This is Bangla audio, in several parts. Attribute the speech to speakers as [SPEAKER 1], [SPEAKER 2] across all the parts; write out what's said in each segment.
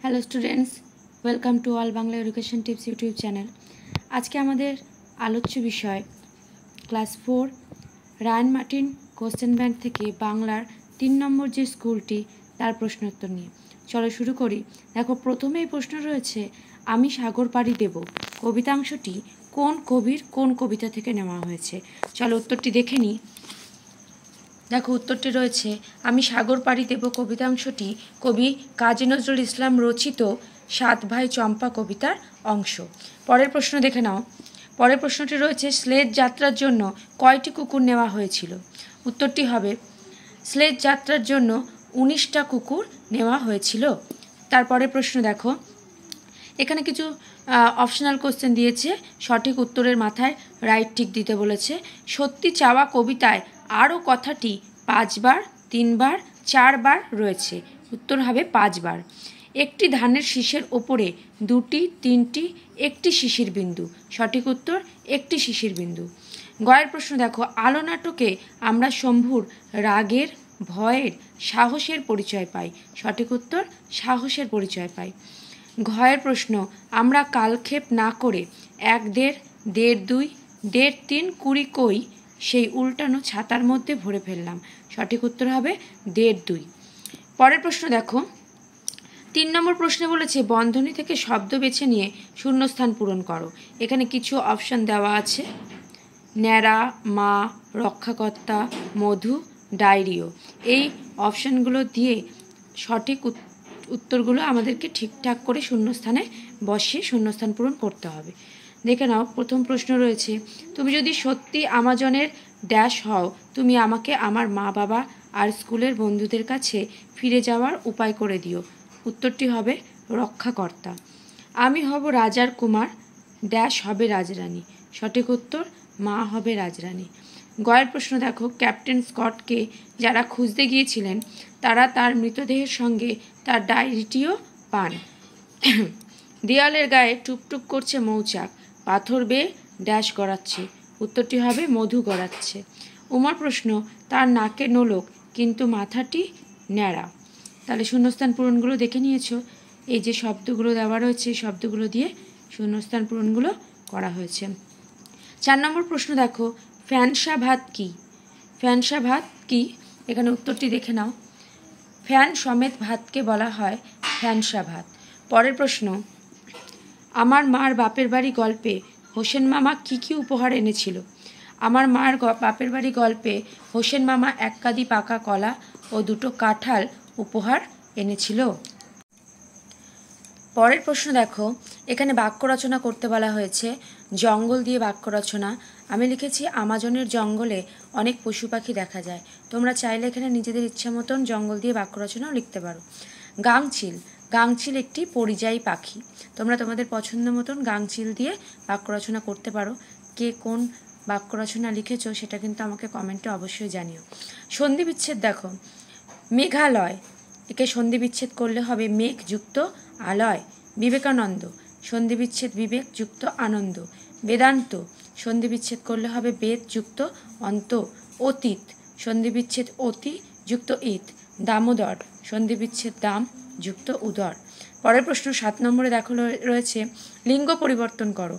[SPEAKER 1] Hello students, welcome to all Bangla education tips YouTube channel. আজকে আমাদের আলোচ্য বিষয় class 4 Ray and Martin question bank থেকে বাংলার 3 নম্বর যে স্কুলটি তার প্রশ্নোত্তর নিয়ে। চলো শুরু করি। দেখো, প্রথমেই প্রশ্ন রয়েছে, আমি সাগর পাড়ি দেব কবিতাংশটি কোন কবির কোন কবিতা থেকে নেওয়া হয়েছে। চলো উত্তরটি দেখে নিই। দেখো, উত্তরটি রয়েছে, আমি সাগর পাড়ি দেব কবিতাংশটি কবি কাজী নজরুল ইসলাম রচিত 7 ভাই চম্পা কবিতার অংশ। পরের প্রশ্ন দেখে নাও। পরের প্রশ্নটি রয়েছে, স্লেজ যাত্রার জন্য কয়টি কুকুর নেওয়া হয়েছিল। উত্তরটি হবে, স্লেজ যাত্রার জন্য 19টা কুকুর নেওয়া হয়েছিল। তারপরের প্রশ্ন দেখো, এখানে কিছু অপশনাল কোশ্চেন দিয়েছে, সঠিক উত্তরের মাথায় রাইট টিক দিতে বলেছে। সত্যি চাওয়া কবিতায় আরও কথাটি 5 বার, 3 বার, 4 বার রয়েছে। উত্তর হবে 5 বার। একটি ধানের শীষের ওপরে 2টি, 3টি, 1টি শিশির বিন্দু। সঠিক উত্তর 1টি শিশির বিন্দু। গয়ের প্রশ্ন দেখো, আলো নাটকে আমরা শম্ভুর রাগের, ভয়ের, সাহসের পরিচয় পাই। সঠিক উত্তর সাহসের পরিচয় পাই। ঘয়ের প্রশ্ন, আমরা কালক্ষেপ না করে 1, 1.5, 1.5, 2, 1.5, 3 কুড়ি কই সেই উল্টানো ছাতার মধ্যে ভরে ফেললাম। সঠিক উত্তর হবে 1.5, 2। পরের প্রশ্ন দেখো, 3 নম্বর প্রশ্নে বলেছে বন্ধনী থেকে শব্দ বেছে নিয়ে শূন্যস্থান পূরণ করো। এখানে কিছু অপশন দেওয়া আছে, ন্যাড়া, মা, রক্ষাকর্তা, মধু, ডায়রিও। এই অপশনগুলো দিয়ে সঠিক উত্তরগুলো আমাদেরকে ঠিকঠাক করে শূন্যস্থানে বসিয়ে শূন্যস্থান পূরণ করতে হবে। দেখে নাও, প্রথম প্রশ্ন রয়েছে, তুমি যদি সত্যি আমাজনের ড্যাশ হও, তুমি আমাকে আমার মা বাবা আর স্কুলের বন্ধুদের কাছে ফিরে যাওয়ার উপায় করে দিও। উত্তরটি হবে রক্ষাকর্তা। আমি হব রাজার কুমার, ড্যাশ হবে রাজরানী। সঠিক উত্তর মা হবে রাজরানী। গয়ের প্রশ্ন দেখো, ক্যাপ্টেন স্কটকে যারা খুঁজতে গিয়েছিলেন তারা তার মৃতদেহের সঙ্গে তার ডায়েরিটিও পান। দেয়ালের গায়ে টুকটুক করছে মৌচাক, পাথর বেয়ে ড্যাশ গড়াচ্ছে। উত্তরটি হবে মধু গড়াচ্ছে। উমার প্রশ্ন, তার নাকে নোলক কিন্তু মাথাটি ন্যাড়া। তাহলে শূন্যস্থান পূরণগুলো দেখে নিয়েছো। এই যে শব্দগুলো দেওয়া রয়েছে, শব্দগুলো দিয়ে শূন্যস্থান পূরণগুলো করা হয়েছে। 4 নম্বর প্রশ্ন দেখো, ফ্যানসা ভাত কি। ফ্যানসা ভাত কি, এখানে উত্তরটি দেখে নাও। ফ্যান সমেত ভাতকে বলা হয় ফ্যানসা ভাত। পরের প্রশ্ন, আমার মার বাপের বাড়ি গল্পে হোসেন মামা কি কি উপহার এনেছিল। আমার মার বাপের বাড়ি গল্পে হোসেন মামা 1 কাঁদি পাকা কলা ও 2টো কাঁঠাল উপহার এনেছিল। পরের প্রশ্ন দেখো, এখানে বাক্য রচনা করতে বলা হয়েছে, জঙ্গল দিয়ে বাক্য রচনা। আমি লিখেছি, আমাজনের জঙ্গলে অনেক পশু পাখি দেখা যায়। তোমরা চাইলে এখানে নিজেদের ইচ্ছা মতন জঙ্গল দিয়ে বাক্য রচনাও লিখতে পারো। গাংচিল, গাংচিল একটি পরিযায়ী পাখি। তোমরা তোমাদের পছন্দ মতন গাংচিল দিয়ে বাক্য রচনা করতে পারো। কে কোন বাক্য রচনা লিখেছো সেটা কিন্তু আমাকে কমেন্টে অবশ্যই জানিও। সন্ধি বিচ্ছেদ দেখো, মেঘালয়, একে সন্ধি বিচ্ছেদ করলে হবে মেঘ যুক্ত আলয়। বিবেকানন্দ, সন্ধি বিচ্ছেদ বিবেক যুক্ত আনন্দ। বেদান্ত, সন্ধি বিচ্ছেদ করলে হবে বেদ যুক্ত অন্ত। অতীত, সন্ধি বিচ্ছেদ অতি যুক্ত ইত। দামোদর, সন্ধি বিচ্ছেদ দাম যুক্ত উদর। পরের প্রশ্ন 7 নম্বরে দেখো রয়েছে, লিঙ্গ পরিবর্তন করো।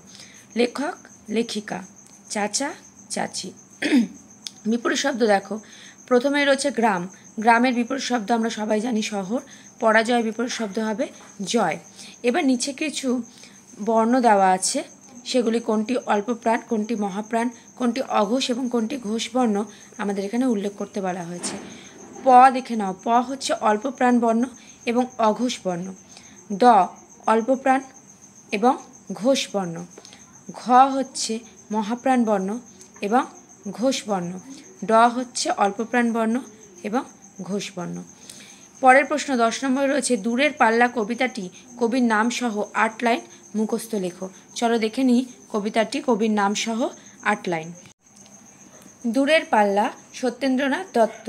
[SPEAKER 1] লেখক, লেখিকা, চাচা, চাচি। বিপরীত শব্দ দেখো, প্রথমে রয়েছে গ্রাম। গ্রামের বিপরীত শব্দ আমরা সবাই জানি শহর। পরাজয় বিপরীত শব্দ হবে জয়। এবার নিচে কিছু বর্ণ দেওয়া আছে, সেগুলি কোনটি অল্পপ্রাণ, কোনটি মহাপ্রাণ, কোনটি অঘোষ এবং কোনটি ঘোষ বর্ণ আমাদের এখানে উল্লেখ করতে বলা হয়েছে। প দেখে নাও, প হচ্ছে অল্পপ্রাণ বর্ণ এবং অঘোষ বর্ণ। দ অল্পপ্রাণ এবং ঘোষ বর্ণ। ঘ হচ্ছে মহাপ্রাণ বর্ণ এবং ঘোষ বর্ণ। ড হচ্ছে অল্পপ্রাণ বর্ণ এবং ঘোষ বর্ণ। পরের প্রশ্ন 10 নম্বরে রয়েছে, দূরের পাল্লা কবিতাটি কবির নাম সহ 8 লাইন মুখস্থ লেখো। চলো দেখে নিই কবিতাটি কবির নাম সহ 8 লাইন। দূরের পাল্লা, সত্যেন্দ্রনাথ দত্ত।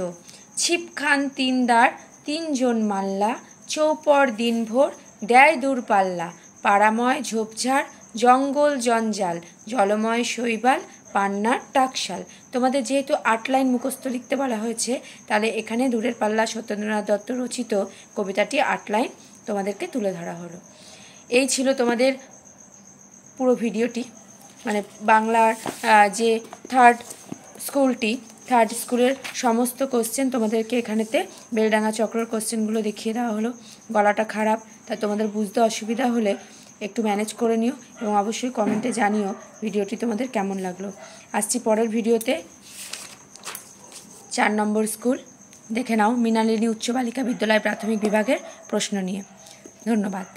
[SPEAKER 1] ছিপখান 3 দাঁড়, 3 জন মাল্লা, চৌপর দিনভর দেয় দূর পাল্লা। পাড়াময় ঝোপঝাড়, জঙ্গল জঞ্জাল, জলময় শৈবাল, পান্নার টাকশাল। তোমাদের যেহেতু 8 লাইন মুখস্থ লিখতে বলা হয়েছে, তাহলে এখানে দূরের পাল্লা সত্যেন্দ্রনাথ দত্ত রচিত কবিতাটি 8 লাইন তোমাদেরকে তুলে ধরা হলো। এই ছিল তোমাদের পুরো ভিডিওটি, মানে বাংলার যে থার্ড স্কুলের সমস্ত কোশ্চেন তোমাদেরকে এখানেতে বেলডাঙ্গা চক্রের কোশ্চেনগুলো দেখিয়ে দেওয়া হলো। গলাটা খারাপ, তাই তোমাদের বুঝতে অসুবিধা হলে একটু ম্যানেজ করে নিও এবং অবশ্যই কমেন্টে জানিও ভিডিওটি তোমাদের কেমন লাগলো। আসছি পরের ভিডিওতে 4 নম্বর স্কুল দেখে নাও মৃণালিনী উচ্চ বালিকা বিদ্যালয় প্রাথমিক বিভাগের প্রশ্ন নিয়ে। ধন্যবাদ।